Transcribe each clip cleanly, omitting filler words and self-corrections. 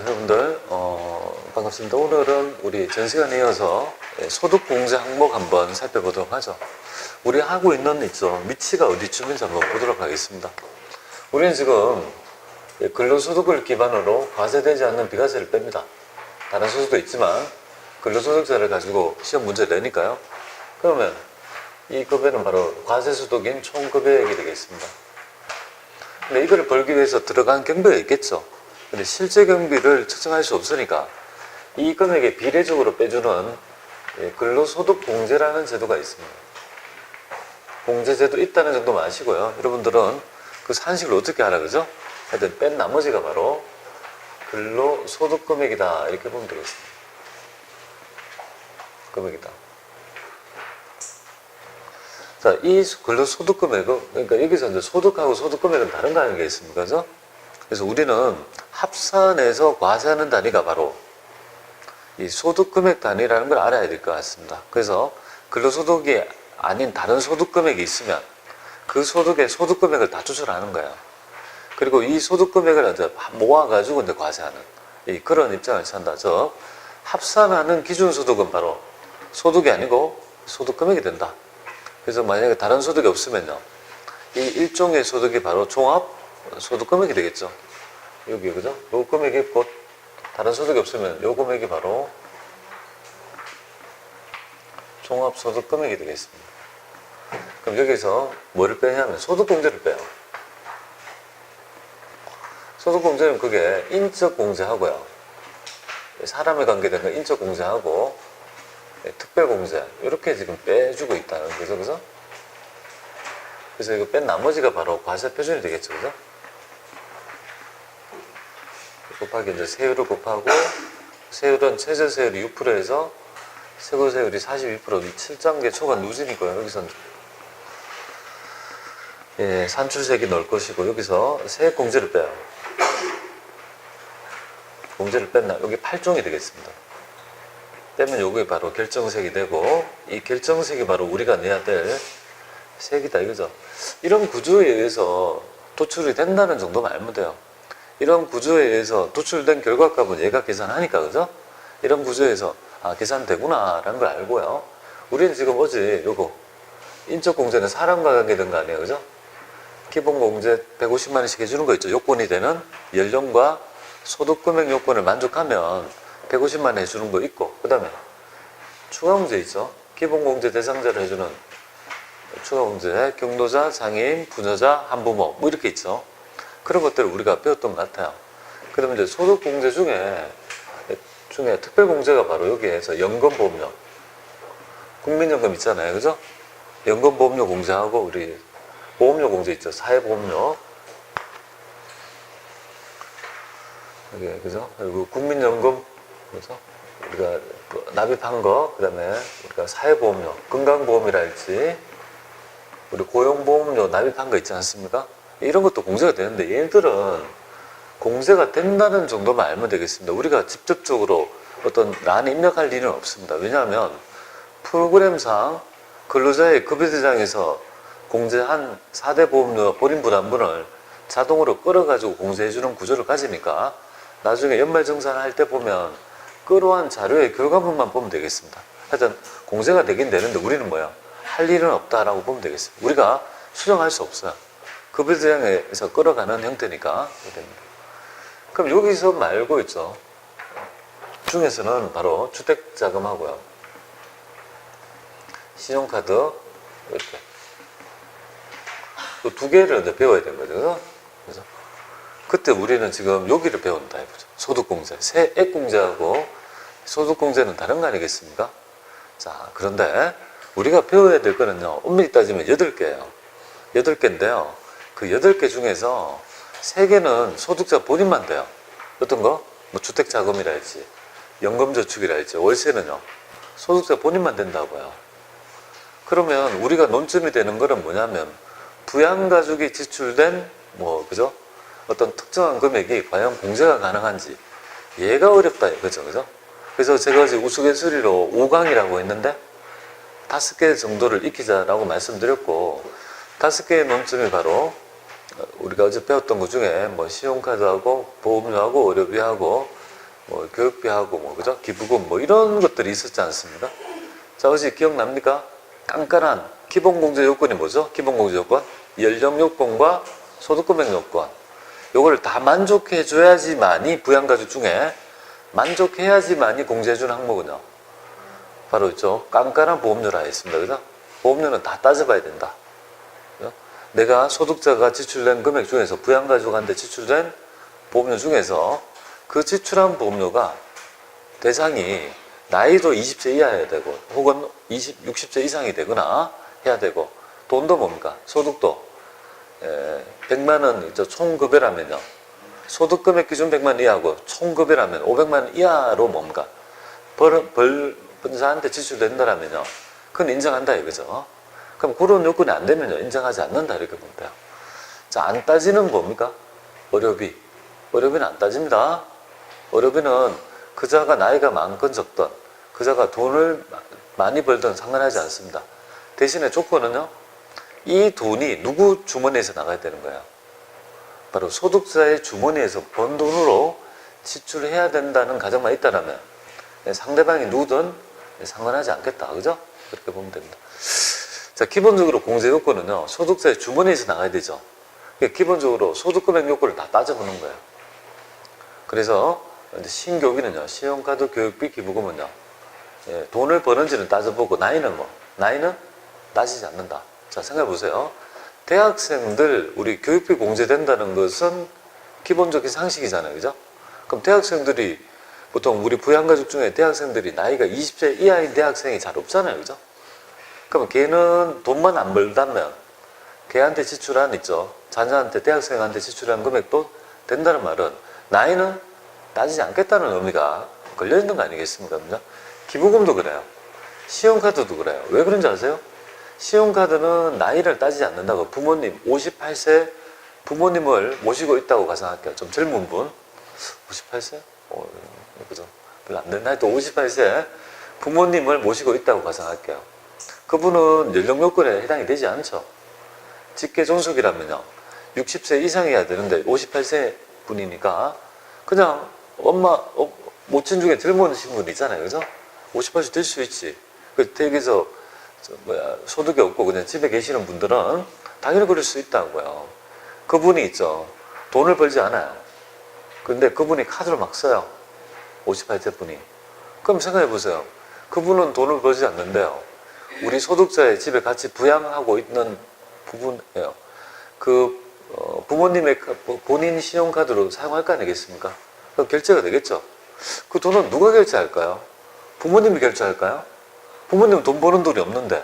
여러분들 반갑습니다. 오늘은 우리 전 시간에 이어서 소득공제 항목 한번 살펴보도록 하죠. 우리 하고 있는 위치가 어디쯤인지 한번 보도록 하겠습니다. 우리는 지금 근로소득을 기반으로 과세되지 않는 비과세를 뺍니다. 다른 소득도 있지만 근로소득세를 가지고 시험 문제를 내니까요. 그러면 이 급여는 바로 과세소득인 총급여액이 되겠습니다. 근데 이거를 벌기 위해서 들어간 경비가 있겠죠. 근데 실제 경비를 측정할 수 없으니까 이 금액에 비례적으로 빼주는 근로소득공제라는 제도가 있습니다. 공제제도 있다는 정도만 아시고요. 여러분들은 그 산식을 어떻게 알아, 그죠? 하여튼 뺀 나머지가 바로 근로소득금액이다, 이렇게 보면 되겠습니다. 금액이다. 자, 이 근로소득금액은, 그러니까 여기서 이제 소득하고 소득금액은 다른 거 아니겠습니까? 그죠? 그래서 우리는 합산해서 과세하는 단위가 바로 이 소득금액 단위라는 걸 알아야 될 것 같습니다. 그래서 근로소득이 아닌 다른 소득금액이 있으면 그 소득의 소득금액을 다 추출하는 거예요. 그리고 이 소득금액을 이제 모아가지고 이제 과세하는 그런 입장을 찬다. 즉, 합산하는 기준소득은 바로 소득이 아니고 소득금액이 된다. 그래서 만약에 다른 소득이 없으면요, 이 일종의 소득이 바로 종합 소득금액이 되겠죠. 여기, 그죠? 요 금액이 곧 다른 소득이 없으면 요 금액이 바로 종합소득금액이 되겠습니다. 그럼 여기서 뭐를 빼냐면 소득공제를 빼요. 소득공제는 그게 인적공제하고요, 사람에 관계된 거 인적공제하고 특별공제, 이렇게 지금 빼주고 있다는 거죠. 그죠? 그래서 이거 뺀 나머지가 바로 과세 표준이 되겠죠. 그죠? 곱하기 이제 세율을 곱하고, 세율은 최저세율이 6%에서 최고세율이 42%, 7단계 초과 누진이고요. 여기서 산출세액이 넣을 것이고, 여기서 세액공제를 빼요. 공제를 뺀다. 여기 8종이 되겠습니다. 빼면 요게 바로 결정세액이 되고, 이 결정세액이 바로 우리가 내야 될 세액이다, 이거죠. 이런 구조에 의해서 도출이 된다는 정도만 알면 돼요. 이런 구조에 의해서 도출된 결과값은 얘가 계산하니까, 그죠? 이런 구조에서 계산되구나 라는 걸 알고요. 우리는 지금 요거 인적공제는 사람과 관계된 거 아니에요, 그죠? 기본공제 150만 원씩 해주는 거 있죠. 요건이 되는 연령과 소득금액 요건을 만족하면 150만 원 해주는 거 있고, 그 다음에 추가공제 있죠. 기본공제 대상자를 해주는 추가공제, 경로자, 장애인, 부녀자, 한부모, 뭐 이렇게 있죠. 그런 것들을 우리가 배웠던 것 같아요. 그러면 이제 소득공제 중에 특별공제가 바로 여기에서 연금보험료, 국민연금 있잖아요, 그죠? 연금보험료 공제하고 우리 보험료 공제 있죠. 사회보험료, 여기, 그죠? 그리고 국민연금, 그죠? 우리가 납입한 거, 그 다음에 우리가 사회보험료, 건강보험이랄지, 우리 고용보험료 납입한 거 있지 않습니까? 이런 것도 공제가 되는데, 얘들은 공제가 된다는 정도만 알면 되겠습니다. 우리가 직접적으로 어떤 란에 입력할 일은 없습니다. 왜냐하면 프로그램상 근로자의 급여대장에서 공제한 4대 보험료 본인부담분을 자동으로 끌어가지고 공제해주는 구조를 가지니까 나중에 연말정산을 할 때 보면 끌어한 자료의 결과물만 보면 되겠습니다. 하여튼 공제가 되긴 되는데 우리는 뭐야? 할 일은 없다라고 보면 되겠습니다. 우리가 수정할 수 없어요. 급여대장에서 끌어가는 형태니까. 그럼 여기서 말고 있죠. 중에서는 바로 주택자금하고요, 신용카드, 이렇게 두 개를 이제 배워야 되는 거죠. 그래서 그때 우리는 지금 여기를 배운다 해보죠. 소득공제, 세액공제하고 소득공제는 다른 거 아니겠습니까? 자, 그런데 우리가 배워야 될 거는요, 엄밀히 따지면 8개예요. 8개인데요. 그 8개 중에서 3개는 소득자 본인만 돼요. 어떤 거? 뭐 주택자금이랄지, 연금저축이랄지, 월세는요, 소득자 본인만 된다고요. 그러면 우리가 논점이 되는 거는 뭐냐면, 부양가족이 지출된, 그죠? 어떤 특정한 금액이 과연 공제가 가능한지, 얘가 어렵다, 그죠? 그죠? 그래서 제가 지금 우스갯소리로 5강이라고 했는데, 5개 정도를 익히자라고 말씀드렸고, 5개의 논점이 바로 우리가 어제 배웠던 것 중에 신용카드하고 보험료하고 의료비하고 뭐 교육비하고 뭐 그죠? 기부금 뭐 이런 것들이 있었지 않습니까? 자, 혹시 기억납니까? 깐깐한 기본공제 요건이 뭐죠? 기본공제 요건? 연령 요건과 소득금액 요건. 요걸 다 만족해 줘야지만이 부양가족 중에 만족해야지만이 공제해주는 항목은요. 바로 있죠. 깐깐한 보험료라 했습니다. 그죠? 보험료는 다 따져봐야 된다. 그죠? 내가 소득자가 지출된 금액 중에서 부양가족한테 지출된 보험료 중에서 그 지출한 보험료가 대상이 나이도 20세 이하여야 되고 혹은 60세 이상이 되거나 해야 되고 돈도 뭡니까? 소득도 100만 원 총급여라면요. 소득금액 기준 100만 원 이하고 총급여라면 500만 원 이하로 뭡니까? 벌분자한테 지출된다라면요. 그건 인정한다 이거죠. 그럼 그런 요건이 안 되면요. 인정하지 않는다 이렇게 보면 돼요. 자, 안 따지는 뭡니까? 의료비. 의료비는 안 따집니다. 의료비는 그자가 나이가 많건 적던 그자가 돈을 많이 벌든 상관하지 않습니다. 대신에 조건은요. 이 돈이 누구 주머니에서 나가야 되는 거예요. 바로 소득자의 주머니에서 번 돈으로 지출해야 된다는 가정만 있다라면 상대방이 누구든 상관하지 않겠다. 그죠? 그렇게 보면 됩니다. 자, 기본적으로 공제 요건은요. 소득자의 주머니에서 나가야 되죠. 기본적으로 소득금액 요건을 다 따져보는 거예요. 그래서 신교비는요. 신용카드 교육비 기부금은요. 돈을 버는지는 따져보고 나이는 뭐? 나이는 따지지 않는다. 자, 생각해 보세요. 대학생들 우리 교육비 공제된다는 것은 기본적인 상식이잖아요. 그죠? 그럼 대학생들이 보통 우리 부양가족 중에 대학생들이 나이가 20세 이하인 대학생이 잘 없잖아요. 그죠? 그럼 걔는 돈만 안 벌다면 걔한테 지출한 있죠. 자녀한테 대학생한테 지출한 금액도 된다는 말은 나이는 따지지 않겠다는 의미가 걸려있는 거 아니겠습니까? 그죠? 기부금도 그래요. 신용카드도 그래요. 왜 그런지 아세요? 신용카드는 나이를 따지지 않는다고. 부모님 58세 부모님을 모시고 있다고 가정할게요. 좀 젊은 분 58세? 그죠? 별로 안 되는 나이도 58세 부모님을 모시고 있다고 가정할게요. 그분은 연령 요건에 해당이 되지 않죠. 직계 존속이라면요 60세 이상이어야 되는데 58세 분이니까 그냥 엄마 모친 중에 젊으신 분 있잖아요. 그죠? 58세 될 수 있지. 그 댁에서 소득이 없고 그냥 집에 계시는 분들은 당연히 그럴 수 있다고요. 그분이 있죠. 돈을 벌지 않아요. 근데 그분이 카드를 막 써요. 58세 분이. 그럼 생각해 보세요. 그분은 돈을 벌지 않는데요. 우리 소득자의 집에 같이 부양하고 있는 부분이에요. 부모님의 본인 신용카드로 사용할 거 아니겠습니까? 그럼 결제가 되겠죠. 그 돈은 누가 결제할까요? 부모님이 결제할까요? 부모님은 돈 버는 돈이 없는데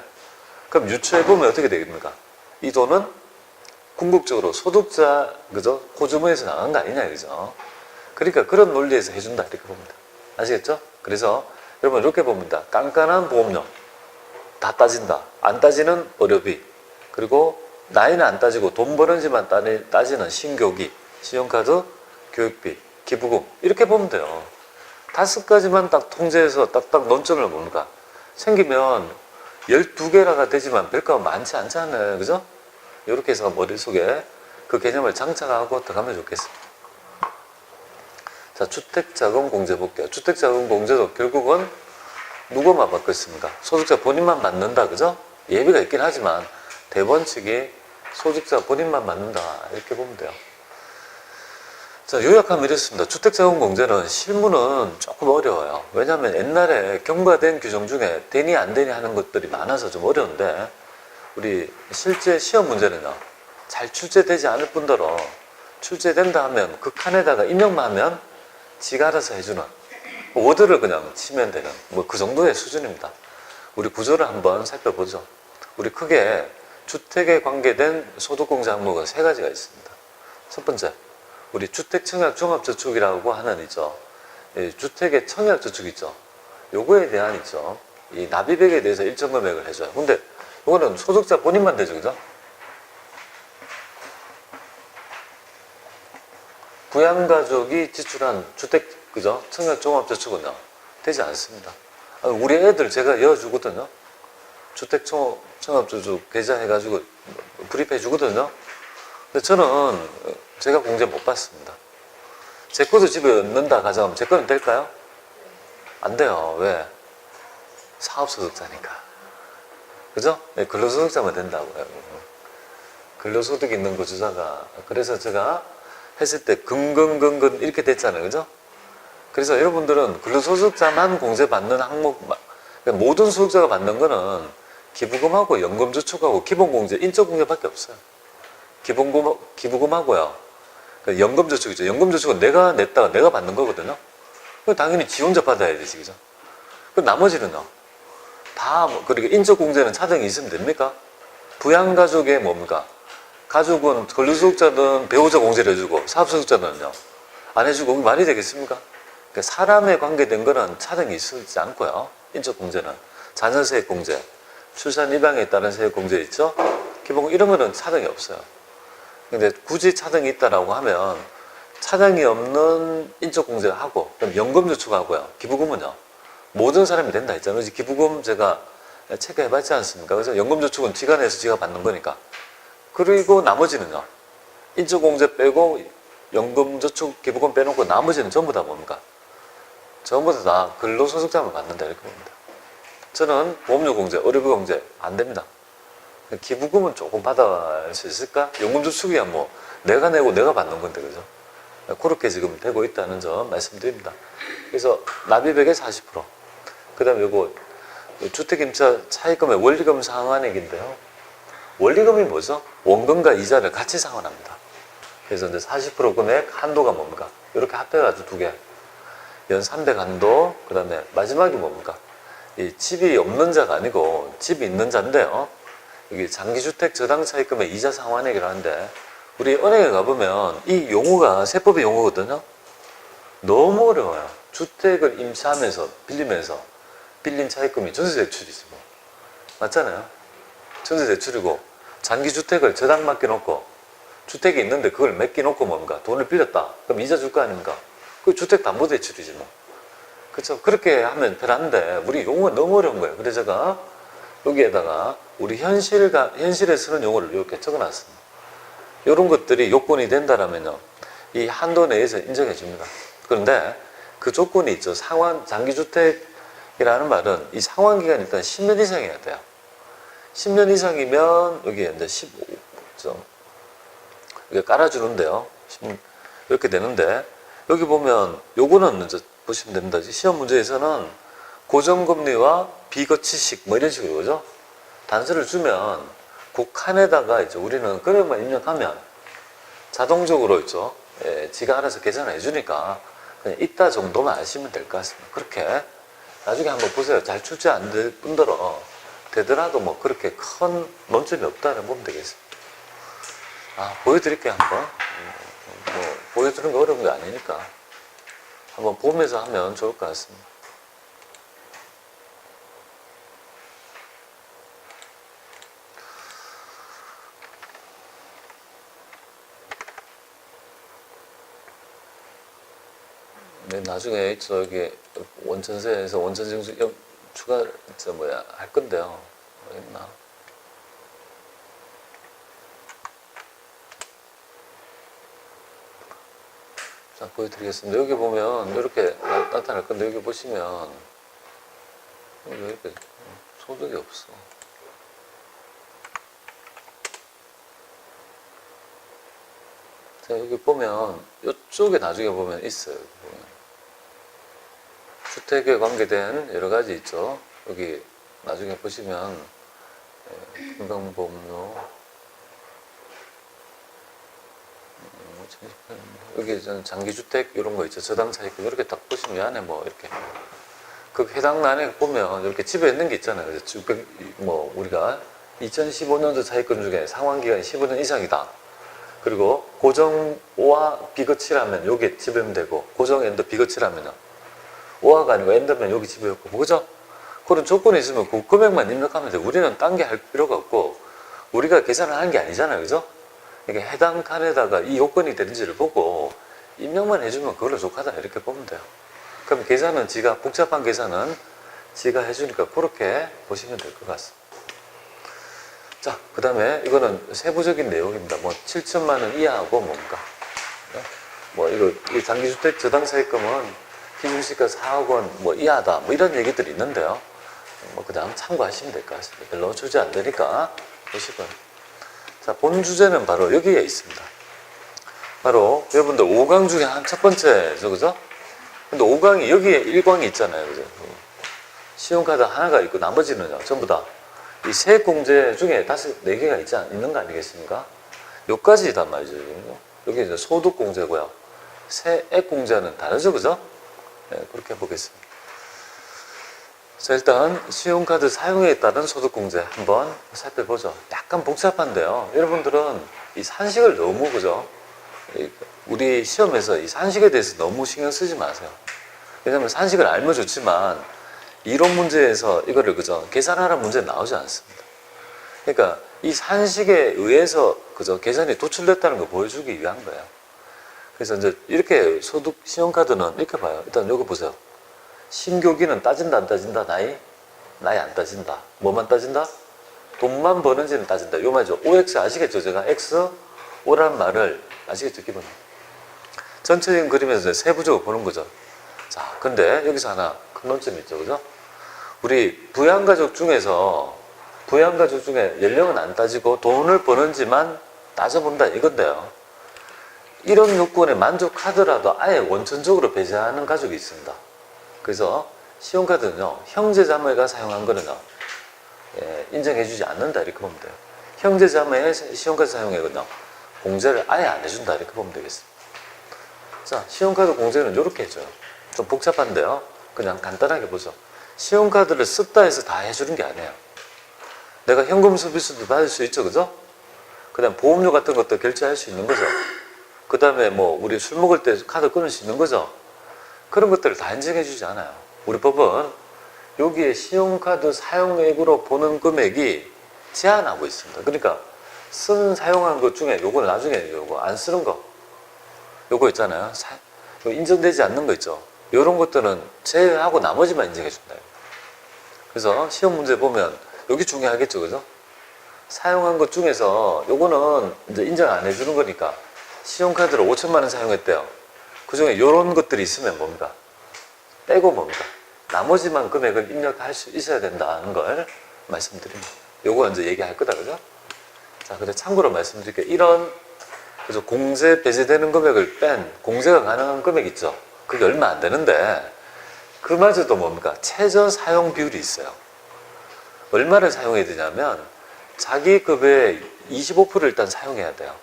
그럼 유추해보면 어떻게 되겠습니까? 이 돈은 궁극적으로 소득자 그죠? 호주머니에서 나간 거 아니냐 그죠? 그러니까 그런 논리에서 해준다 이렇게 봅니다. 아시겠죠? 그래서 여러분 이렇게 봅니다. 깐깐한 보험료 다 따진다. 안 따지는 의료비 그리고 나이는 안 따지고 돈 버는지만 따지는 신교기, 신용카드, 교육비, 기부금 이렇게 보면 돼요. 5가지만 딱 통제해서 딱딱 논점을 뭡니까? 생기면 12개라가 되지만 별거 많지 않잖아요. 그죠? 이렇게 해서 머릿속에 그 개념을 장착하고 들어가면 좋겠습니다. 자, 주택자금 공제 볼게요. 주택자금 공제도 결국은 누구만 받겠습니까? 소득자 본인만 받는다. 그죠? 예비가 있긴 하지만 대번칙이 소득자 본인만 받는다. 이렇게 보면 돼요. 자, 요약하면 이렇습니다. 주택자금 공제는 실무는 조금 어려워요. 왜냐하면 옛날에 경과된 규정 중에 되니 안 되니 하는 것들이 많아서 좀 어려운데 우리 실제 시험 문제는요. 잘 출제되지 않을 뿐더러 출제된다 하면 그 칸에다가 입력만 하면 지가 알아서 해주는 워드를 그냥 치면 되는 뭐 그 정도의 수준입니다. 우리 구조를 한번 살펴보죠. 우리 크게 주택에 관계된 소득공제 항목은 3가지가 있습니다. 첫 번째, 우리 주택청약종합저축이라고 하는 있죠. 주택의 청약저축 있죠. 요거에 대한 있죠. 이 납입액에 대해서 일정 금액을 해줘요. 근데 요거는 소득자 본인만 되죠. 그죠? 부양가족이 지출한 주택, 그죠? 청약종합저축은요. 되지 않습니다. 우리 애들 제가 이어주거든요. 주택청합저축 계좌해가지고 불입해주거든요. 근데 저는 제가 공제 못 받습니다. 제 거도 집에 넣는다 가정하면 제 거는 될까요? 안 돼요. 왜? 사업소득자니까. 그죠? 네, 근로소득자만 된다고요. 근로소득 있는 거주자가. 그래서 제가 했을 때 근근근근 이렇게 됐잖아요. 그죠? 그래서 여러분들은 근로소득자만 공제받는 항목, 그러니까 모든 소득자가 받는 거는 기부금하고 연금저축하고 기본공제, 인적공제밖에 없어요. 기부금하고요. 그러니까 연금저축이죠. 연금저축은 내가 냈다가 내가 받는 거거든요. 그럼 당연히 지 혼자 받아야 되지, 그죠? 그 나머지는요. 다, 그리고 인적공제는 차등이 있으면 됩니까? 부양가족의 뭡니까? 가족은 근로소득자는 배우자 공제를 해주고 사업소득자는요. 안 해주고 말이 되겠습니까? 그러니까 사람에 관계된 거는 차등이 있지 않고요. 인적공제는. 자녀세액공제, 출산 입양에 따른 세액공제 있죠? 기본 이런 거는 차등이 없어요. 근데 굳이 차등이 있다라고 하면 차등이 없는 인적공제를 하고 그럼 연금저축하고요. 기부금은요. 모든 사람이 된다 했잖아요. 기부금 제가 체크해봤지 않습니까? 그래서 연금저축은 지가 내서 지가 받는 거니까. 그리고 나머지는요. 인적공제 빼고 연금저축 기부금 빼놓고 나머지는 전부 다 뭡니까? 전부 다 근로소득자만 받는다 이렇게 봅니다. 저는 보험료공제, 의료비공제 안 됩니다. 기부금은 조금 받을 수 있을까? 연금저축이야 뭐 내가 내고 내가 받는 건데 그죠? 그렇게 지금 되고 있다는 점 말씀드립니다. 그래서 납입액의 40%. 그 다음에 이거 주택임차 차입금의 원리금 상환액인데요. 원리금이 뭐죠? 원금과 이자를 같이 상환합니다. 그래서 이제 40% 금액 한도가 뭡니까? 이렇게 합해가지고 두 개. 연 300 한도, 그 다음에 마지막이 뭡니까? 이 집이 없는 자가 아니고 집이 있는 자인데요. 여기 장기주택 저당 차입금의 이자 상환액이라고 하는데 우리 은행에 가보면 이 용어가 세법의 용어거든요. 너무 어려워요. 주택을 임차하면서 빌리면서 빌린 차입금이 전세대출이지 뭐. 맞잖아요. 전세대출이고 장기주택을 저당 맡겨놓고 주택이 있는데 그걸 맡겨놓고 뭡니까? 돈을 빌렸다. 그럼 이자 줄 거 아닙니까? 그 주택담보대출이지 뭐. 그렇죠? 그렇게 하면 편한데 우리 용어가 너무 어려운 거예요. 그래서 제가 여기에다가 우리 현실에 쓰는 용어를 이렇게 적어놨습니다. 이런 것들이 요건이 된다라면요. 이 한도 내에서 인정해 줍니다. 그런데 그 조건이 있죠. 장기주택이라는 말은 이 상환기간이 일단 10년 이상이어야 돼요. 10년 이상이면 여기에 이제 15점 이게 깔아주는데요. 이렇게 되는데 여기 보면 요거는 이제 보시면 됩니다. 시험 문제에서는 고정금리와 비거치식 뭐 이런 식으로 그죠? 단서를 주면 국한에다가 이제 우리는 금액만 입력하면 자동적으로 있죠. 예, 지가 알아서 계산을 해주니까 그냥 있다 정도만 아시면 될 것 같습니다. 그렇게 나중에 한번 보세요. 잘 출제 안 될 뿐더러 되더라도 뭐 그렇게 큰 논점이 없다는 보면 되겠습니다. 보여드릴게요 한번. 뭐 보여드리는 거 어려운 게 아니니까 한번 보면서 하면 좋을 것 같습니다. 네, 나중에 저기 원천세에서 원천징수 추가 할 건데요. 있나? 자, 보여드리겠습니다. 여기 보면 이렇게 나타날 건데 여기 보시면 왜 이렇게 소득이 없어? 자, 여기 보면 이쪽에 나중에 보면 있어요. 여기 보면. 주택에 관계된 여러 가지 있죠. 여기 나중에 보시면 건강보험료 여기 장기주택 이런 거 있죠. 저당차익금 이렇게 딱 보시면 이 안에 뭐 이렇게 그 해당 란에 보면 이렇게 집에 있는 게 있잖아요. 그래서 뭐 우리가 2015년도 차익금 중에 상환기간이 15년 이상이다. 그리고 고정와 비거치라면 여기 집으면 되고 고정 엔더 비거치라면 5화가 아니고 엔더면 여기 집이었고 그죠? 그런 조건이 있으면 그 금액만 입력하면 돼. 우리는 딴 게 할 필요가 없고 우리가 계산을 하는 게 아니잖아요. 그죠? 그러니까 해당 칸에다가 이 요건이 되는지를 보고 입력만 해주면 그걸로 족하다 이렇게 보면 돼요. 그럼 계산은 복잡한 계산은 지가 해주니까 그렇게 보시면 될 것 같습니다. 자, 그 다음에 이거는 세부적인 내용입니다. 뭐 7천만 원 이하하고 뭡니까? 네? 뭐 이거 이 장기주택 저당세액금은 기준시가 4억 원 뭐 이하다 뭐 이런 얘기들이 있는데요. 뭐 그냥 참고하시면 될 것 같습니다. 별로 주지 안 되니까 보시고요. 자, 본 주제는 바로 여기에 있습니다. 바로 여러분들 5강 중에 한 첫 번째죠, 그죠? 근데 5강이 여기에 1강이 있잖아요, 그죠? 신용카드 하나가 있고 나머지는요 전부 다 이 세액공제 중에 4개가 있는 거 아니겠습니까? 여기까지단 말이죠. 여기 이제 소득공제고요. 세액공제는 다르죠, 그죠? 네, 그렇게 해보겠습니다. 자, 일단 신용카드 사용에 따른 소득공제 한번 살펴보죠. 약간 복잡한데요. 여러분들은 이 산식을 너무, 그죠? 우리 시험에서 이 산식에 대해서 너무 신경 쓰지 마세요. 왜냐면 산식을 알면 좋지만 이론 문제에서 이거를, 그죠? 계산하라는 문제 나오지 않습니다. 그러니까 이 산식에 의해서, 그죠? 계산이 도출됐다는 걸 보여주기 위한 거예요. 그래서 이제 이렇게 소득 신용카드는 이렇게 봐요. 일단 여기 보세요. 신교기는 따진다 안 따진다? 나이 안 따진다. 뭐만 따진다? 돈만 버는지는 따진다. 요 말이죠. OX 아시겠죠? 제가 X, O란 말을 아시겠죠? 기본. 전체적인 그림에서 세부적으로 보는 거죠. 자, 근데 여기서 하나 큰 논점이 있죠, 그죠? 우리 부양가족 중에 연령은 안 따지고 돈을 버는지만 따져본다 이건데요. 이런 요건에 만족하더라도 아예 원천적으로 배제하는 가족이 있습니다. 그래서 신용카드는요, 형제자매가 사용한 거는요, 인정해주지 않는다 이렇게 보면 돼요. 형제자매의 신용카드 사용액은요, 공제를 아예 안 해준다 이렇게 보면 되겠습니다. 자, 신용카드 공제는 이렇게 해줘요. 좀 복잡한데요. 그냥 간단하게 보죠. 신용카드를 썼다 해서 다 해주는 게 아니에요. 내가 현금 서비스도 받을 수 있죠, 그죠? 그 다음 보험료 같은 것도 결제할 수 있는 거죠. 그 다음에 뭐 우리 술 먹을 때 카드 끊을 수 있는 거죠. 그런 것들을 다 인정해 주지 않아요. 우리 법은 여기에 신용카드 사용액으로 보는 금액이 제한하고 있습니다. 그러니까 사용한 것 중에 요거 나중에 요거 안 쓰는 거 요거 있잖아요. 인정되지 않는 거 있죠. 요런 것들은 제외하고 나머지만 인정해 준다. 그래서 시험 문제 보면 여기 중요하겠죠, 그죠? 사용한 것 중에서 요거는 이제 인정 안 해주는 거니까 신용카드를 5천만 원 사용했대요. 그 중에 이런 것들이 있으면 뭡니까? 빼고 뭡니까? 나머지만 금액을 입력할 수 있어야 된다는 걸 말씀드립니다. 요거 이제 얘기할 거다, 그죠? 자, 근데 참고로 말씀드릴게요. 이런, 그죠? 공제 배제되는 금액을 뺀 공제가 가능한 금액 있죠? 그게 얼마 안 되는데, 그마저도 뭡니까? 최저 사용 비율이 있어요. 얼마를 사용해야 되냐면, 자기 급의 25%를 일단 사용해야 돼요.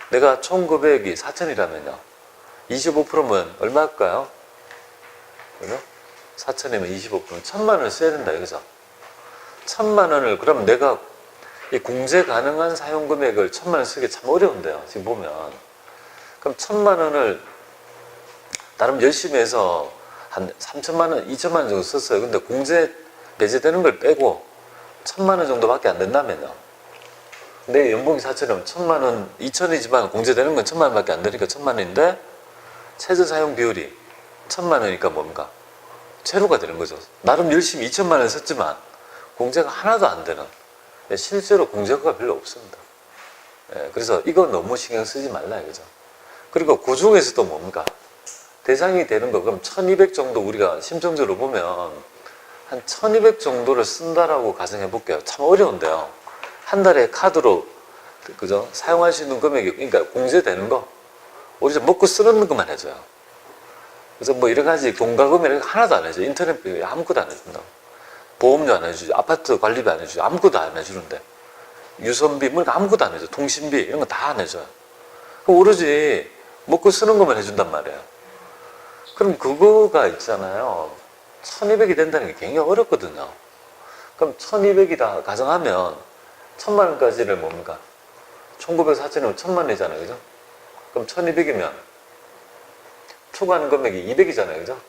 내가 총 금액이 4천이라면요. 25%면 얼마일까요? 그죠? 4천이면 25%면 1,000만 원을 써야 된다, 여기서. 1,000만 원을, 그럼 내가 이 공제 가능한 사용 금액을 1,000만 원 쓰기 참 어려운데요, 지금 보면. 그럼 1,000만 원을 나름 열심히 해서 한 3천만 원, 2천만 원 정도 썼어요. 근데 공제 배제되는 걸 빼고 1,000만 원 정도밖에 안 된다면요. 내 연봉이 4천이면 1,000만 원, 2천이지만 공제되는 건 1,000만 원밖에 안 되니까 1,000만 원인데 최저 사용 비율이 1,000만 원이니까 뭡니까? 제로가 되는 거죠. 나름 열심히 2천만 원 썼지만 공제가 하나도 안 되는, 실제로 공제가 별로 없습니다. 그래서 이거 너무 신경 쓰지 말라 이거죠. 그리고 그 중에서도 뭡니까? 대상이 되는 거, 그럼 1,200 정도 우리가 심정적으로 보면 한 1,200 정도를 쓴다라고 가정해 볼게요. 참 어려운데요. 한 달에 카드로, 그죠? 사용할 수 있는 금액이, 그러니까 공제되는 거, 우리 먹고 쓰는 것만 해줘요. 그래서 뭐 여러 가지 공과금 이런 거 하나도 안 해줘요. 인터넷비 아무것도 안 해준다. 보험료 안 해주죠. 아파트 관리비 안 해주죠. 아무것도 안 해주는데. 유선비, 뭐 아무것도 안 해줘요. 통신비 이런 거 다 안 해줘요. 그럼 오로지 먹고 쓰는 것만 해준단 말이에요. 그럼 그거가 있잖아요. 1,200이 된다는 게 굉장히 어렵거든요. 그럼 1,200이다 가정하면 1,000만 원까지를 뭡니까? 1,900, 4,000이면 1,000만 원이잖아요. 그죠? 그럼 1,200이면 초과하는 금액이 200이잖아요. 그죠?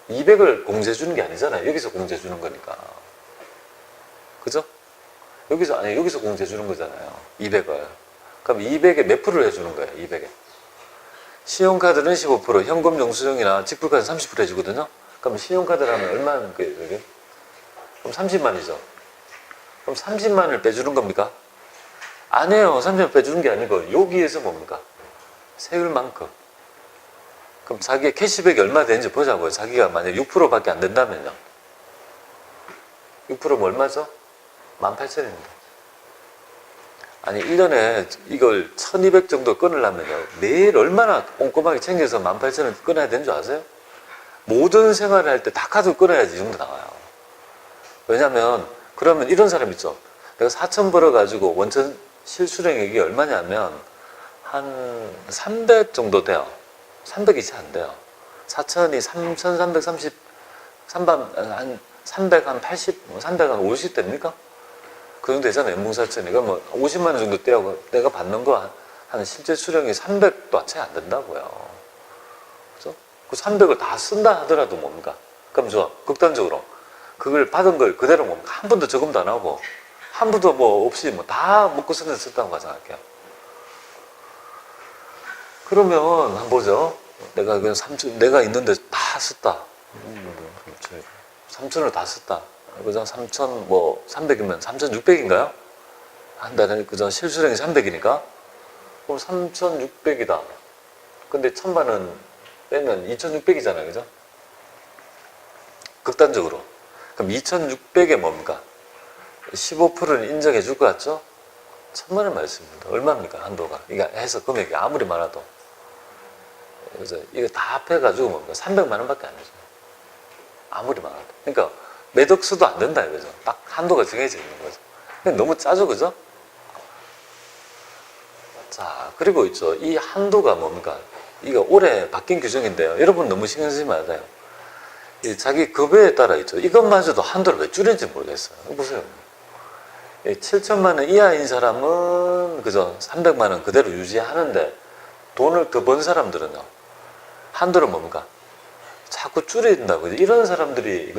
200을 공제 주는 게 아니잖아요. 여기서 공제 주는 거니까. 그죠? 여기서 공제 주는 거잖아요. 200을. 그럼 200에 몇 프로를 해주는 거예요? 200에. 신용카드는 15%, 현금 영수증이나 직불카드 30% 해주거든요. 그럼 신용카드라면 얼마는 거예요? 그럼 30만이죠. 그럼 30만을 빼주는 겁니까? 아니에요. 30만 빼주는 게 아니고 여기에서 뭡니까? 세율만큼. 그럼 자기의 캐시백이 얼마 되는지 보자고요. 자기가 만약 6%밖에 안 된다면요. 6%면 얼마죠? 18,000원입니다. 아니 1년에 이걸 1200 정도 끊으려면요. 매일 얼마나 꼼꼼하게 챙겨서 18,000원 끊어야 되는 줄 아세요? 모든 생활을 할 때 다 카드 끊어야지 이 정도 나와요. 왜냐면 그러면 이런 사람 있죠. 내가 4,000 벌어가지고 원천 실수령액이 얼마냐면 한 300 정도 돼요. 300이 채 안 돼요. 4,000이 3,330, 한 380, 350 됩니까? 그 정도 되잖아요. 연봉4,000이. 그럼 뭐 50만 원 정도 떼고 내가 받는 거 한 실제 수령이 300도 채 안 된다고요. 그죠? 그 300을 다 쓴다 하더라도 뭡니까? 그럼 좋아. 극단적으로. 그걸 받은 걸 그대로 뭡니까? 한 번도 저금도 안 하고, 한 번도 뭐 없이 뭐 다 먹고 썼다고 가정할게요. 그러면 한번 보죠. 내가 그냥 3천, 내가 있는데 다 썼다. 3천을 다 썼다. 그죠? 3천, 뭐, 300이면 3,600인가요? 한 달에, 그죠? 실수령이 300이니까? 그럼 3,600이다. 근데 1,000만 원 빼면 2,600이잖아요. 그죠? 극단적으로. 그럼 2,600에 뭡니까? 15%는 인정해 줄 것 같죠? 1,000만 원 말씀입니다. 얼마입니까? 한도가. 이거 해서 금액이 아무리 많아도. 그래서 이거 다 합해가지고 뭡니까? 300만 원밖에 안 되죠. 아무리 많아도. 그러니까 매덕수도 안 된다 이거죠. 딱 한도가 정해져 있는 거죠. 근데 너무 짜죠, 그죠? 자, 그리고 있죠. 이 한도가 뭡니까? 이거 올해 바뀐 규정인데요. 여러분 너무 신경 쓰지 말아요. 자기 급여에 따라 있죠. 이것마저도 한도를 왜 줄였는지 모르겠어요. 보세요. 7천만 원 이하인 사람은 그죠? 300만 원 그대로 유지하는데 돈을 더 번 사람들은요. 한도를 뭡니까? 자꾸 줄인다고. 이런 사람들이